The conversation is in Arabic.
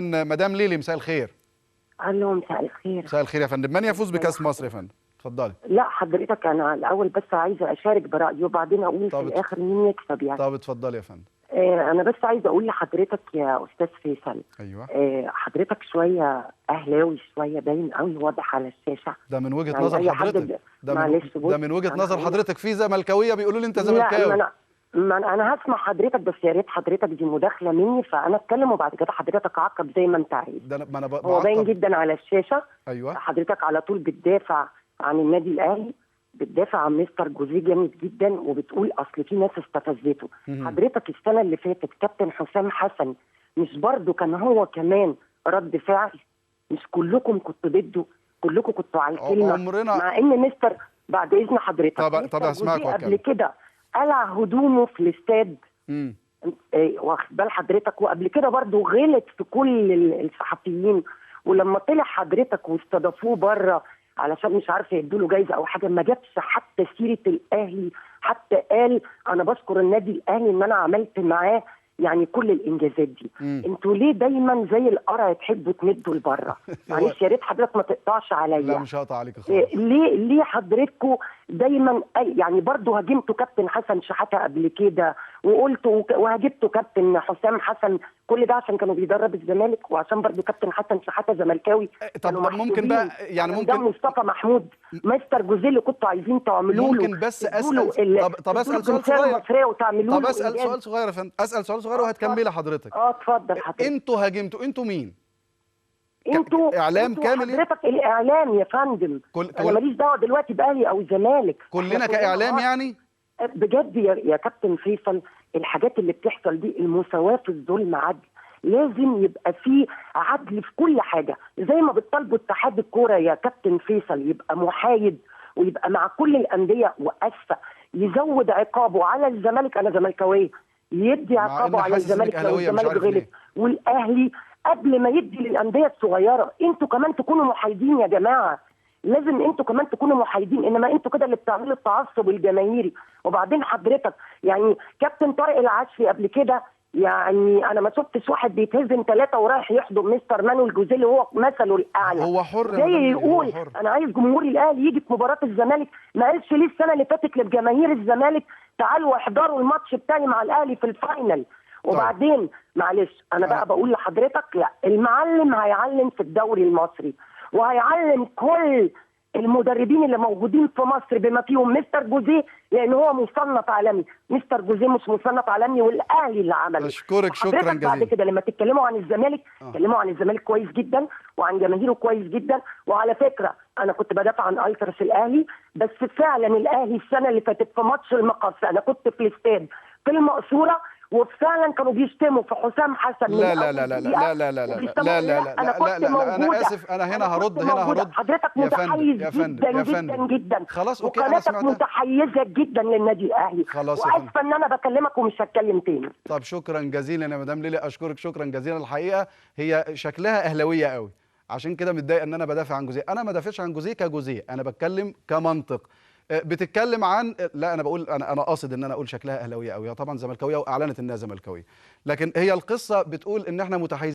مدام ليلي، مساء الخير. الو، مساء الخير. مساء الخير يا فندم. من يفوز بكاس مصر يا فندم؟ اتفضلي. لا حضرتك، انا الاول بس عايزه اشارك برايي وبعدين اقول في الاخر مين يكسب يعني. طب اتفضلي يا فندم. انا بس عايزه اقول لحضرتك يا استاذ فيصل. ايوه. حضرتك شويه اهلاوي، شويه باين قوي واضح على الشاشه. ده من وجهه يعني نظر حضرتك. ده من وجهه نظر حضرتك. في زملكاويه بيقولوا لي انت زملكاوي. لا، ما انا هسمع حضرتك، بس يا ريت حضرتك دي مداخله مني، فانا اتكلم وبعد كده حضرتك عقب زي ما انت عايز. ما انا هو باين جدا على الشاشه. ايوه. حضرتك على طول بتدافع عن النادي الاهلي، بتدافع عن مستر جوزيه جامد جدا، وبتقول اصل في ناس استفزته. حضرتك السنه اللي فاتت كابتن حسام حسن مش برضه كان هو كمان رد فعل؟ مش كلكم كنتوا ضده؟ كلكم كنتوا على الكلمه؟ مع ان مستر، بعد اذن حضرتك، طب اسمعك قبل كده قلع هدومه في الاستاد. واخد بال حضرتك؟ وقبل كده برضه غلط في كل الصحفيين، ولما طلع حضرتك واستضافوه بره علشان مش عارفه يدوا له جايزه او حاجه، ما جابش حتى سيره الاهلي، حتى قال انا بشكر النادي الاهلي ان انا عملت معاه يعني كل الانجازات دي. انتوا ليه دايما زي القرع تحبوا تمدوا لبره؟ معلش يا ريت حضرتك ما تقطعش عليا. لا مش هقطع عليك خالص. ليه حضرتكم دايما يعني برضه هاجمتوا كابتن حسن شحاته قبل كده، وقلتوا وهاجمتوا كابتن حسام حسن، كل ده عشان كانوا بيدرب الزمالك، وعشان برضه كابتن حسن شحاته زملكاوي. طب ممكن بقى يعني ممكن ده مصطفى محمود مستر جوزيه اللي كنتوا عايزين تعملوه له. ممكن بس اسال طب اسال سؤال صغير. طب اسال سؤال صغير يا فندم. اسال سؤال صغير وهتكملي حضرتك. اتفضل حضرتك. انتوا هاجمتوا، انتوا مين؟ انتوا اعلام كامل حضرتك الاعلام يا فندم. انا ماليش دعوه دلوقتي باهلي او زمالك، كلنا كاعلام يعني. بجد يا كابتن فيصل، الحاجات اللي بتحصل دي المساواه في الظلم عدل. لازم يبقى في عدل في كل حاجه، زي ما بتطالبوا اتحاد الكوره يا كابتن فيصل يبقى محايد ويبقى مع كل الانديه، واسفه يزود عقابه على الزمالك. انا زملكاويه، يدي عقابه على الزمالك لو الزمالك غلط، والاهلي قبل ما يدي للانديه الصغيره. انتوا كمان تكونوا محايدين يا جماعه، لازم انتوا كمان تكونوا محايدين، انما انتوا كده اللي بتعملوا التعصب الجماهيري. وبعدين حضرتك يعني كابتن طارق العشري قبل كده، يعني انا ما شفتش واحد بيتهزم 3 ورايح يحضن مستر مانويل جوزيه اللي هو مثله الاعلى. هو حر جاي يقول انا عايز جمهور الاهلي يجي في مباراه الزمالك. ما قالش ليه السنه اللي فاتت لجماهير الزمالك تعالوا احضروا الماتش بتاعي مع الاهلي في الفاينل؟ وبعدين معلش انا بقى بقول لحضرتك، لا، المعلم هيعلم في الدوري المصري، وهيعلم كل المدربين اللي موجودين في مصر بما فيهم مستر جوزيه، لان هو مصنف عالمي. مستر جوزيه مش مصنف عالمي، والاهلي اللي عمله. اشكرك شكرا جزيلا. بعد كده لما تتكلموا عن الزمالك اتكلموا عن الزمالك كويس جدا وعن جماهيره كويس جدا. وعلى فكره انا كنت بدافع عن التراس الاهلي، بس فعلا الاهلي السنه اللي فاتت في ماتش المقصه انا كنت في الاستاد في المقصوره، وفعلا كانوا بيشتموا في حسام حسن. انا اسف، انا هنا هرد. حضرتك متحيز جدا جدا. خلاص اوكي، وقناتك متحيزه جدا للنادي الاهلي. واسفه ان انا بكلمك ومش هتكلم تاني. طب شكرا جزيلا يا مدام ليلي، اشكرك شكرا جزيلا. الحقيقه هي شكلها اهلاويه قوي، عشان كده متضايق ان انا بدافع عن جوزيه. انا ما بدافعش عن جوزيه كجوزيه، انا بتكلم كمنطق. بتتكلم عن، لا انا بقول، انا قاصد ان انا اقول شكلها اهلاويه قوي. طبعا زملكاويه واعلنت انها زملكاويه، لكن هي القصه بتقول ان احنا متحيزين